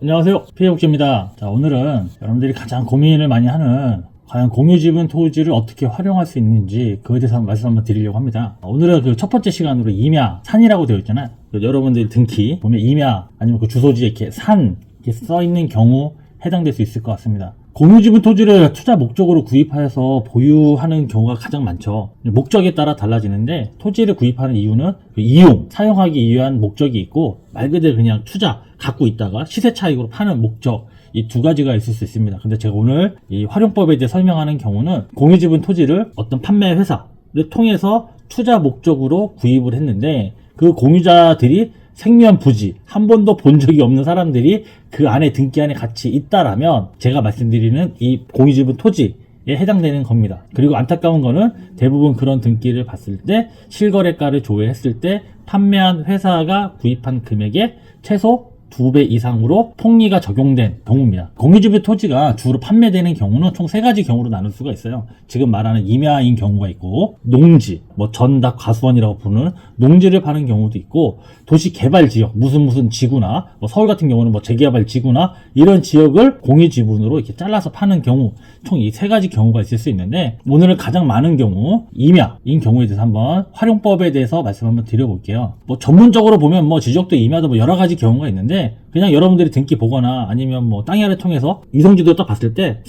안녕하세요, 피해복지입니다. 자, 오늘은 여러분들이 가장 고민을 많이 하는 과연 공유지분 토지를 어떻게 활용할 수 있는지 그거에 대해서 말씀 한번 드리려고 합니다. 오늘은 그 첫 번째 시간으로 임야, 산이라고 되어 있잖아요. 여러분들 등기 보면 임야 아니면 그 주소지에 이렇게 산 이렇게 써 있는 경우 해당될 수 있을 것 같습니다. 공유지분 토지를 투자 목적으로 구입하여서 보유하는 경우가 가장 많죠. 목적에 따라 달라지는데 토지를 구입하는 이유는 그 이용, 사용하기 위한 목적이 있고 말 그대로 그냥 투자, 갖고 있다가 시세 차익으로 파는 목적, 이 두 가지가 있을 수 있습니다. 근데 제가 오늘 이 활용법에 대해 설명하는 경우는 공유지분 토지를 어떤 판매 회사를 통해서 투자 목적으로 구입을 했는데 그 공유자들이 생면 부지, 한 번도 본 적이 없는 사람들이 그 안에 등기 안에 같이 있다라면 제가 말씀드리는 이 공유지분 토지에 해당되는 겁니다. 그리고 안타까운 거는 대부분 그런 등기를 봤을 때 실거래가를 조회했을 때 판매한 회사가 구입한 금액의 최소 2배 이상으로 폭리가 적용된 경우입니다. 공유지분 토지가 주로 판매되는 경우는 총 3가지 경우로 나눌 수가 있어요. 지금 말하는 임야인 경우가 있고 농지, 전답 과수원이라고 부르는 농지를 파는 경우도 있고 도시 개발 지역, 무슨 지구나 서울 같은 경우는 재개발 지구나 이런 지역을 공유지분으로 이렇게 잘라서 파는 경우 총 이 3가지 경우가 있을 수 있는데 오늘은 가장 많은 경우 임야인 경우에 대해서 한번 활용법에 대해서 말씀 한번 드려볼게요. 전문적으로 보면 지적도 임야도 여러 가지 경우가 있는데 그냥 여러분들이 등기 보거나 아니면 땅야를 통해서 위성지도 딱 봤을 때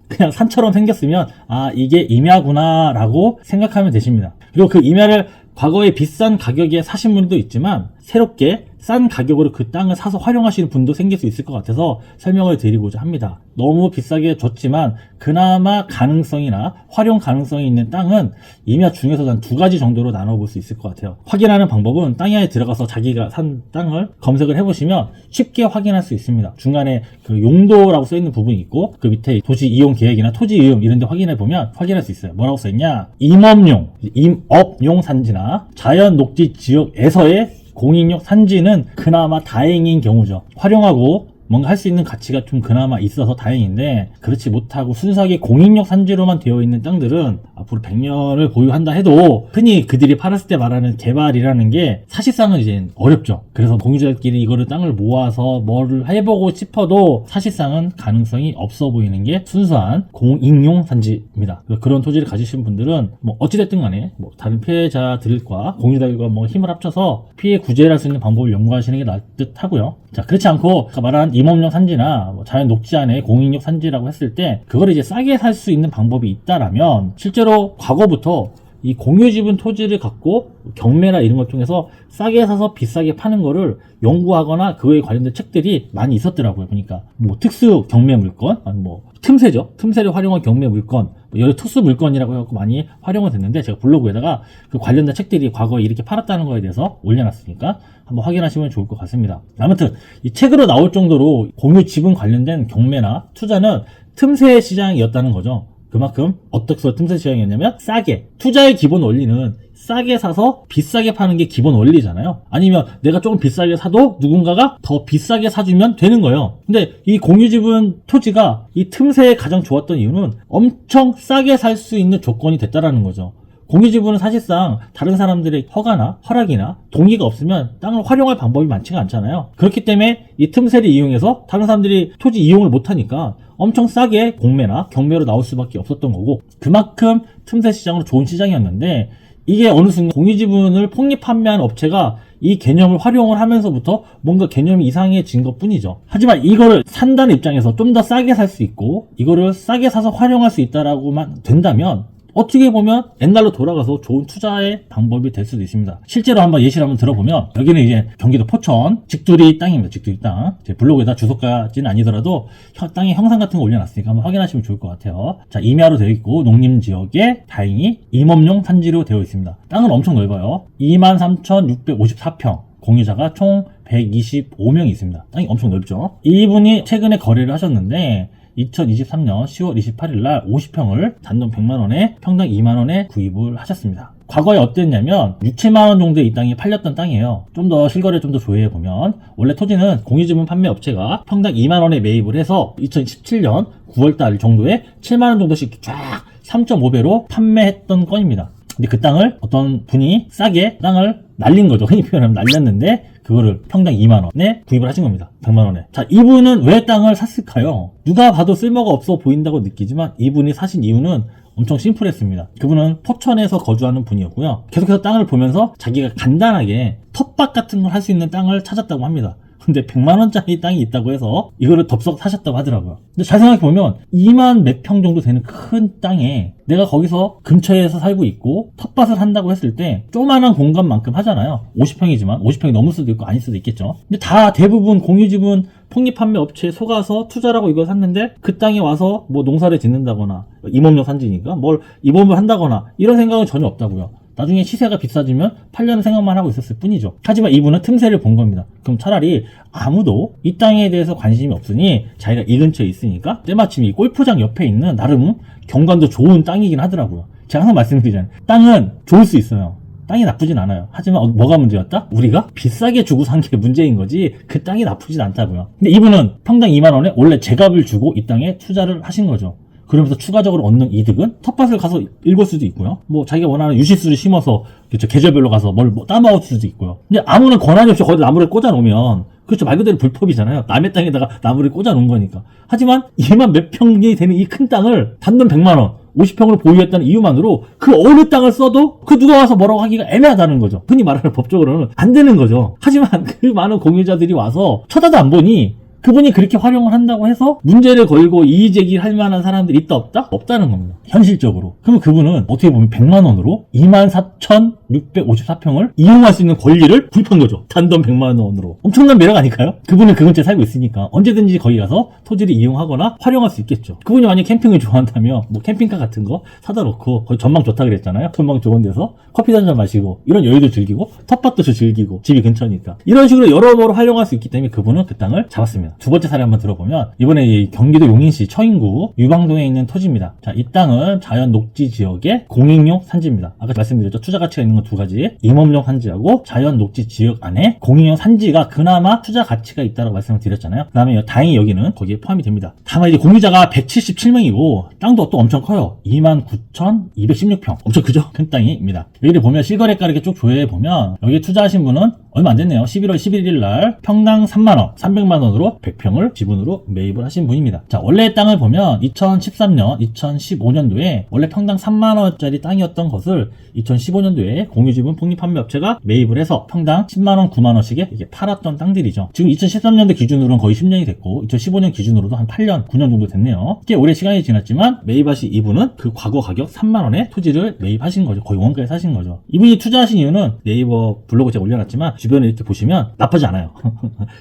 그냥 산처럼 생겼으면 이게 임야구나 라고 생각하면 되십니다. 그리고 그 임야를 과거에 비싼 가격에 사신 분도 있지만 새롭게 싼 가격으로 그 땅을 사서 활용하시는 분도 생길 수 있을 것 같아서 설명을 드리고자 합니다. 너무 비싸게 줬지만 그나마 가능성이나 활용 가능성이 있는 땅은 임야 중에서 한 2가지 정도로 나눠볼 수 있을 것 같아요. 확인하는 방법은 땅야에 들어가서 자기가 산 땅을 검색을 해보시면 쉽게 확인할 수 있습니다. 중간에 그 용도라고 써있는 부분이 있고 그 밑에 도시 이용 계획이나 토지 이용 이런 데 확인해보면 확인할 수 있어요. 뭐라고 써있냐, 임업용 산지나 자연 녹지 지역에서의 공인용 산지는 그나마 다행인 경우죠. 활용하고 뭔가 할 수 있는 가치가 좀 그나마 있어서 다행인데 그렇지 못하고 순수하게 공인용 산지로만 되어 있는 땅들은 앞으로 100년을 보유한다 해도 흔히 그들이 팔았을 때 말하는 개발이라는 게 사실상은 이제 어렵죠. 그래서 공유자들끼리 이거를 땅을 모아서 뭐를 해보고 싶어도 사실상은 가능성이 없어 보이는 게 순수한 공인용 산지입니다. 그런 토지를 가지신 분들은 어찌됐든 간에 다른 피해자들과 공유자들과 힘을 합쳐서 피해 구제를 할 수 있는 방법을 연구하시는 게 나을 듯 하고요. 자, 그렇지 않고 아까 말한 임업용 산지나 자연 녹지 안에 공인용 산지라고 했을 때 그걸 이제 싸게 살 수 있는 방법이 있다라면 실제로 과거부터 이 공유지분 토지를 갖고 경매나 이런 것 중에서 싸게 사서 비싸게 파는 거를 연구하거나 그에 관련된 책들이 많이 있었더라고요. 보니까 특수 경매 물건, 아니 틈새죠. 틈새를 활용한 경매 물건, 여러 특수 물건이라고 해서 많이 활용이 됐는데 제가 블로그에다가 그 관련된 책들이 과거에 이렇게 팔았다는 거에 대해서 올려놨으니까 한번 확인하시면 좋을 것 같습니다. 아무튼 이 책으로 나올 정도로 공유지분 관련된 경매나 투자는 틈새 시장이었다는 거죠. 그만큼 어떻게 틈새 시장이었냐면 싸게, 투자의 기본 원리는 싸게 사서 비싸게 파는 게 기본 원리잖아요. 아니면 내가 조금 비싸게 사도 누군가가 더 비싸게 사주면 되는 거예요. 근데 이 공유지분 토지가 이 틈새에 가장 좋았던 이유는 엄청 싸게 살 수 있는 조건이 됐다라는 거죠. 공유지분은 사실상 다른 사람들의 허가나 허락이나 동의가 없으면 땅을 활용할 방법이 많지가 않잖아요. 그렇기 때문에 이 틈새를 이용해서 다른 사람들이 토지 이용을 못하니까 엄청 싸게 공매나 경매로 나올 수밖에 없었던 거고 그만큼 틈새 시장으로 좋은 시장이었는데 이게 어느 순간 공유지분을 폭리 판매한 업체가 이 개념을 활용을 하면서부터 뭔가 개념이 이상해진 것 뿐이죠. 하지만 이거를 산다는 입장에서 좀 더 싸게 살 수 있고 이거를 싸게 사서 활용할 수 있다라고만 된다면 어떻게 보면 옛날로 돌아가서 좋은 투자의 방법이 될 수도 있습니다. 실제로 한번 예시를 한번 들어보면 여기는 이제 경기도 포천 직두리 땅입니다. 직두리 땅. 제 블로그에다 주소까지는 아니더라도 땅의 형상 같은 거 올려놨으니까 한번 확인하시면 좋을 것 같아요. 자, 임야로 되어 있고 농림지역에 다행히 임업용 산지로 되어 있습니다. 땅은 엄청 넓어요. 23,654평. 공유자가 총 125명이 있습니다. 땅이 엄청 넓죠. 이분이 최근에 거래를 하셨는데 2023년 10월 28일 날 50평을 단돈 100만원에 평당 2만원에 구입을 하셨습니다. 과거에 어땠냐면 6, 7만원 정도의 이 땅이 팔렸던 땅이에요. 좀 더 실거래 좀 더 조회해보면 원래 토지는 공유지분 판매 업체가 평당 2만원에 매입을 해서 2017년 9월달 정도에 7만원 정도씩 쫙 3.5배로 판매했던 건입니다. 근데 그 땅을 어떤 분이 싸게 땅을 날린 거죠. 흔히 표현하면 날렸는데 그거를 평당 2만원에 구입을 하신 겁니다. 100만원에. 자, 이분은 왜 땅을 샀을까요? 누가 봐도 쓸모가 없어 보인다고 느끼지만 이분이 사신 이유는 엄청 심플했습니다. 그분은 포천에서 거주하는 분이었고요. 계속해서 땅을 보면서 자기가 간단하게 텃밭 같은 걸 할 수 있는 땅을 찾았다고 합니다. 근데 100만원짜리 땅이 있다고 해서 이거를 덥석 사셨다고 하더라고요. 근데 잘 생각해보면 2만 몇 평 정도 되는 큰 땅에 내가 거기서 근처에서 살고 있고 텃밭을 한다고 했을 때 조그만한 공간만큼 하잖아요. 50평이지만 50평이 넘을 수도 있고 아닐 수도 있겠죠. 근데 다 대부분 공유지분 폭립판매 업체에 속아서 투자라고 이걸 샀는데 그 땅에 와서 뭐 농사를 짓는다거나 임업용 산지니까 뭘 임업을 한다거나 이런 생각은 전혀 없다고요. 나중에 시세가 비싸지면 팔려는 생각만 하고 있었을 뿐이죠. 하지만 이분은 틈새를 본 겁니다. 그럼 차라리 아무도 이 땅에 대해서 관심이 없으니 자기가 이 근처에 있으니까 때마침 이 골프장 옆에 있는 나름 경관도 좋은 땅이긴 하더라고요. 제가 항상 말씀드리잖아요. 땅은 좋을 수 있어요. 땅이 나쁘진 않아요. 하지만 뭐가 문제였다? 우리가 비싸게 주고 산 게 문제인 거지 그 땅이 나쁘진 않다고요. 근데 이분은 평당 2만원에 원래 제값을 주고 이 땅에 투자를 하신 거죠. 그러면서 추가적으로 얻는 이득은 텃밭을 가서 읽을 수도 있고요. 뭐 자기가 원하는 유실수를 심어서 그렇죠. 계절별로 가서 뭘 따먹을 수도 있고요. 근데 아무런 권한이 없이 거기다 나무를 꽂아 놓으면 그렇죠. 말 그대로 불법이잖아요. 남의 땅에다가 나무를 꽂아 놓은 거니까. 하지만 2만 몇 평이 되는 이 큰 땅을 단돈 100만원 50평을 보유했다는 이유만으로 그 어느 땅을 써도 그 누가 와서 뭐라고 하기가 애매하다는 거죠. 흔히 말하는 법적으로는 안 되는 거죠. 하지만 그 많은 공유자들이 와서 쳐다도 안 보니 그분이 그렇게 활용을 한다고 해서 문제를 걸고 이의제기를 할 만한 사람들이 있다 없다? 없다는 겁니다. 현실적으로. 그러면 그분은 어떻게 보면 100만원으로 24,654평을 이용할 수 있는 권리를 구입한 거죠. 단돈 100만원으로. 엄청난 매력 아닐까요? 그분은 그 근처에 살고 있으니까 언제든지 거기 가서 토지를 이용하거나 활용할 수 있겠죠. 그분이 만약 캠핑을 좋아한다면 뭐 캠핑카 같은 거 사다 놓고 거기 전망 좋다 그랬잖아요. 전망 좋은 데서 커피 한잔 마시고 이런 여유도 즐기고 텃밭도 즐기고 집이 근처니까 이런 식으로 여러모로 활용할 수 있기 때문에 그분은 그 땅을 잡았습니다. 두 번째 사례 한번 들어보면 이번에 이 경기도 용인시 처인구 유방동에 있는 토지입니다. 자, 이 땅은 자연 녹지 지역의 공익용 산지입니다. 아까 말씀드렸죠. 투자 가치가 있는 건 두 가지. 임업용 산지하고 자연 녹지 지역 안에 공익용 산지가 그나마 투자 가치가 있다고 말씀을 드렸잖아요. 그 다음에 다행히 여기는 거기에 포함이 됩니다. 다만 이제 공유자가 177명이고 땅도 또 엄청 커요. 29,216평. 엄청 크죠? 큰 땅입니다. 여기를 보면 실거래가 이렇게 쭉 조회해 보면 여기에 투자하신 분은 얼마 안 됐네요. 11월 11일 날 평당 3만원, 300만원으로 100평을 지분으로 매입을 하신 분입니다. 자, 원래 땅을 보면 2013년, 2015년도에 원래 평당 3만원짜리 땅이었던 것을 2015년도에 공유지분 폭립판매업체가 매입을 해서 평당 10만원, 9만원씩에 이게 팔았던 땅들이죠. 지금 2013년도 기준으로는 거의 10년이 됐고 2015년 기준으로도 한 8년, 9년 정도 됐네요. 꽤 오래 시간이 지났지만 매입하신 이분은 그 과거 가격 3만원에 토지를 매입하신 거죠. 거의 원가에 사신 거죠. 이분이 투자하신 이유는 네이버 블로그 제가 올려놨지만 주변에 이렇게 보시면 나쁘지 않아요.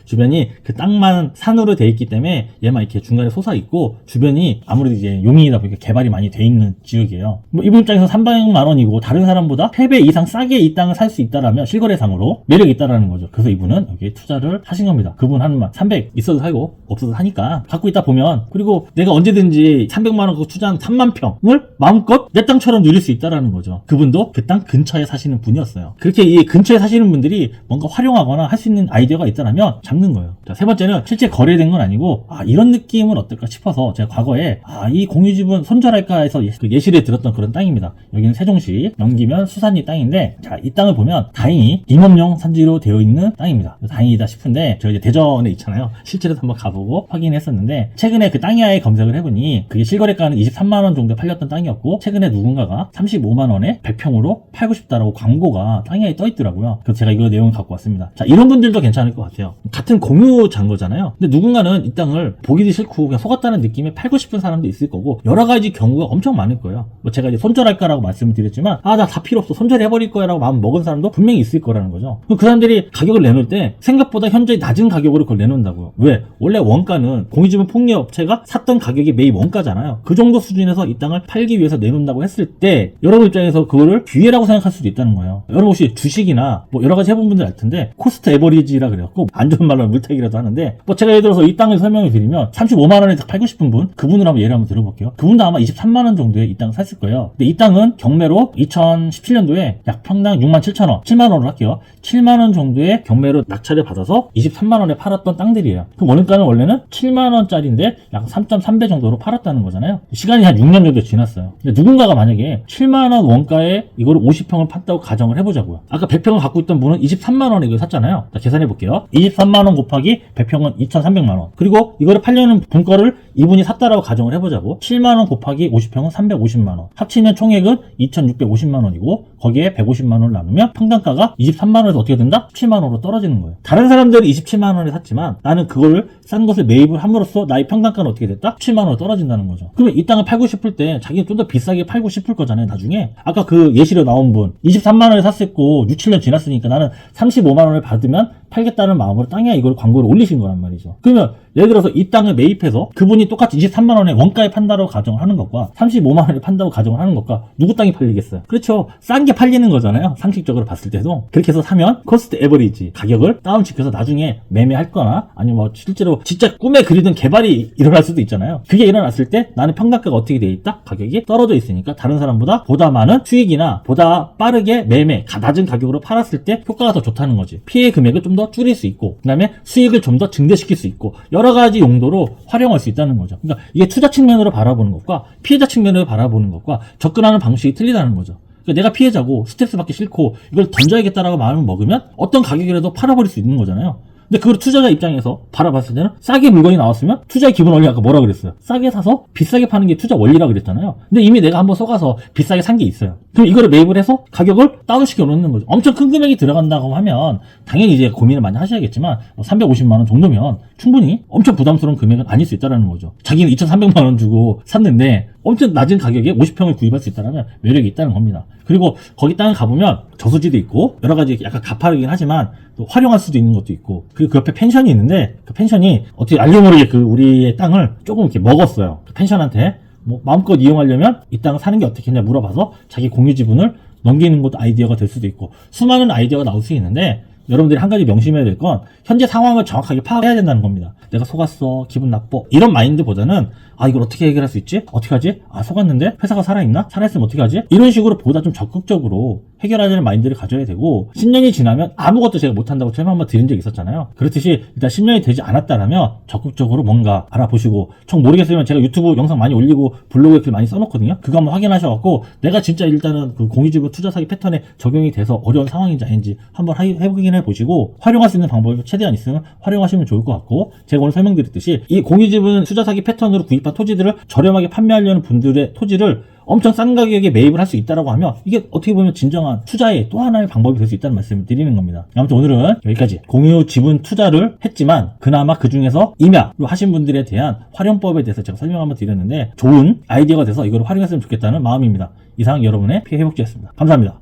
주변이 그 땅만 산으로 돼 있기 때문에 얘만 이렇게 중간에 솟아 있고 주변이 아무래도 이제 용인이다 보니까 개발이 많이 돼 있는 지역이에요. 뭐 이분 입장에서 300만 원이고 다른 사람보다 3배 이상 싸게 이 땅을 살 수 있다라면 실거래상으로 매력이 있다라는 거죠. 그래서 이분은 여기에 투자를 하신 겁니다. 그분 한 300 있어도 살고 없어도 사니까 갖고 있다 보면 그리고 내가 언제든지 300만 원 그 투자한 3만 평을 마음껏 내 땅처럼 누릴 수 있다라는 거죠. 그분도 그 땅 근처에 사시는 분이었어요. 그렇게 이 근처에 사시는 분들이 뭔가 활용하거나 할 수 있는 아이디어가 있다면 잡는 거예요. 자, 세 번째는 실제 거래된 건 아니고 이런 느낌은 어떨까 싶어서 제가 과거에 이 공유지분 손절할까 해서 예시를 들었던 그런 땅입니다. 여기는 세종시 넘기면 수산리 땅인데 자, 이 땅을 보면 다행히 임업용 산지로 되어 있는 땅입니다. 다행이다 싶은데 저 이제 대전에 있잖아요. 실제로 한번 가보고 확인했었는데 최근에 그 땅야에 검색을 해보니 그게 실거래가는 23만원 정도에 팔렸던 땅이었고 최근에 누군가가 35만원에 100평으로 팔고 싶다라고 광고가 땅야에 떠 있더라고요. 그래서 제가 이거 내용을 갖고 왔습니다. 자, 이런 분들도 괜찮을 것 같아요. 같은 공유자인 거잖아요. 근데 누군가는 이 땅을 보기도 싫고 그냥 속았다는 느낌에 팔고 싶은 사람도 있을 거고 여러 가지 경우가 엄청 많을 거예요. 뭐 제가 이제 손절할까라고 말씀을 드렸지만 나 다 필요 없어 손절해버릴 거야 라고 마음 먹은 사람도 분명히 있을 거라는 거죠. 그 사람들이 가격을 내놓을 때 생각보다 현저히 낮은 가격으로 그걸 내놓는다고요. 왜? 원래 원가는 공유지분 폭리업체가 샀던 가격이 매입 원가잖아요. 그 정도 수준에서 이 땅을 팔기 위해서 내놓는다고 했을 때 여러분 입장에서 그거를 기회라고 생각할 수도 있다는 거예요. 여러분 혹시 주식이나 뭐 여러 가지 해본 분들 사람들이 알 텐데 코스트 에버리지라 그래갖고 안 좋은 말로 물타기라도 하는데 뭐 제가 예를 들어서 이 땅을 설명을 드리면 35만 원에 팔고 싶은 분 그분을 한번 예를 한번 들어볼게요. 그분도 아마 23만 원 정도에 이 땅 샀을 거예요. 근데 이 땅은 경매로 2017년도에 약 평당 6만 7천 원, 7만 원으로 할게요. 7만 원 정도의 경매로 낙찰을 받아서 23만 원에 팔았던 땅들이에요. 그 원가는 원래는 7만 원짜리인데 약 3.3배 정도로 팔았다는 거잖아요. 시간이 한 6년 정도 지났어요. 근데 누군가가 만약에 7만 원 원가에 이거를 50평을 팠다고 가정을 해보자고요. 아까 100평을 갖고 있던 분은 23만 원에 이걸 샀잖아요. 자, 계산해 볼게요. 23만 원 곱하기 100평은 2,300만 원. 그리고 이거를 팔려는 분가를 이분이 샀다라고 가정을 해보자고. 7만 원 곱하기 50평은 350만 원. 합치면 총액은 2,650만 원이고 거기에 150만 원을 나누면 평당가가 23만 원에서 어떻게 된다? 17만 원으로 떨어지는 거예요. 다른 사람들이 27만 원에 샀지만 나는 그걸 싼 것을 매입을 함으로써 나의 평당가는 어떻게 됐다? 7만 원으로 떨어진다는 거죠. 그러면 이 땅을 팔고 싶을 때 자기는 좀 더 비싸게 팔고 싶을 거잖아요. 나중에 아까 그 예시로 나온 분 23만 원에 샀었고 6, 7년 지났으니까 나는 35만 원을 받으면 팔겠다는 마음으로 땅에 이걸 광고를 올리신 거란 말이죠. 그러면 예를 들어서 이 땅을 매입해서 그분이 똑같이 23만 원에 원가에 판다고 가정을 하는 것과 35만 원에 판다고 가정을 하는 것과 누구 땅이 팔리겠어요? 그렇죠. 싼 게 팔리는 거잖아요. 상식적으로 봤을 때도. 그렇게 해서 사면 코스트 에버리지 가격을 다운시켜서 나중에 매매할 거나 아니면 뭐 실제로 진짜 꿈에 그리던 개발이 일어날 수도 있잖아요. 그게 일어났을 때 나는 평당가가 어떻게 돼 있다? 가격이 떨어져 있으니까 다른 사람보다 보다 많은 수익이나 보다 빠르게 매매, 낮은 가격으로 팔았을 때 효과가 더 좋다는 거지. 피해 금액을 좀 더 줄일 수 있고 그 다음에 수익을 좀 더 증대시킬 수 있고 여러 가지 용도로 활용할 수 있다는 거죠. 그러니까 이게 투자 측면으로 바라보는 것과 피해자 측면으로 바라보는 것과 접근하는 방식이 틀리다는 거죠. 그러니까 내가 피해자고 스트레스 받기 싫고 이걸 던져야겠다라고 마음을 먹으면 어떤 가격이라도 팔아버릴 수 있는 거잖아요. 근데 그걸 투자자 입장에서 바라봤을 때는 싸게 물건이 나왔으면 투자의 기본 원리 아까 뭐라 그랬어요? 싸게 사서 비싸게 파는 게 투자 원리라 그랬잖아요. 근데 이미 내가 한번 속아서 비싸게 산 게 있어요. 그럼 이거를 매입을 해서 가격을 다운시켜 놓는 거죠. 엄청 큰 금액이 들어간다고 하면 당연히 이제 고민을 많이 하셔야겠지만 350만 원 정도면 충분히 엄청 부담스러운 금액은 아닐 수 있다는 거죠. 자기는 2,300만 원 주고 샀는데 엄청 낮은 가격에 50평을 구입할 수 있다면 매력이 있다는 겁니다. 그리고 거기 땅에 가보면 저수지도 있고 여러 가지 약간 가파르긴 하지만 또 활용할 수도 있는 것도 있고 그리고 그 옆에 펜션이 있는데 그 펜션이 어떻게 알게 모르게 그 우리의 땅을 조금 이렇게 먹었어요. 그 펜션한테 뭐 마음껏 이용하려면 이 땅을 사는 게 어떻게 했냐 물어봐서 자기 공유 지분을 넘기는 것도 아이디어가 될 수도 있고 수많은 아이디어가 나올 수 있는데 여러분들이 한 가지 명심해야 될 건 현재 상황을 정확하게 파악해야 된다는 겁니다. 내가 속았어, 기분 나빠 이런 마인드보다는 아 이걸 어떻게 해결할 수 있지? 어떻게 하지? 아 속았는데 회사가 살아있나? 살아있으면 어떻게 하지? 이런 식으로 보다 좀 적극적으로 해결하려는 마인드를 가져야 되고 10년이 지나면 아무것도 제가 못한다고 제가 한번 드린 적이 있었잖아요. 그렇듯이 일단 10년이 되지 않았다라면 적극적으로 뭔가 알아보시고 정 모르겠으면 제가 유튜브 영상 많이 올리고 블로그에 글 많이 써놓거든요. 그거 한번 확인하셔갖고 내가 진짜 일단은 그 공유지분 투자 사기 패턴에 적용이 돼서 어려운 상황인지 아닌지 한번 해보긴 해보시고 활용할 수 있는 방법이 최대한 있으면 활용하시면 좋을 것 같고 제가 오늘 설명드렸듯이 이 공유지분 투자 사기 패턴으로 구입한 토지들을 저렴하게 판매하려는 분들의 토지를 엄청 싼 가격에 매입을 할 수 있다라고 하면 이게 어떻게 보면 진정한 투자의 또 하나의 방법이 될 수 있다는 말씀을 드리는 겁니다. 아무튼 오늘은 여기까지 공유 지분 투자를 했지만 그나마 그 중에서 임야로 하신 분들에 대한 활용법에 대해서 제가 설명 한번 드렸는데 좋은 아이디어가 돼서 이걸 활용했으면 좋겠다는 마음입니다. 이상 여러분의 피해 회복지였습니다. 감사합니다.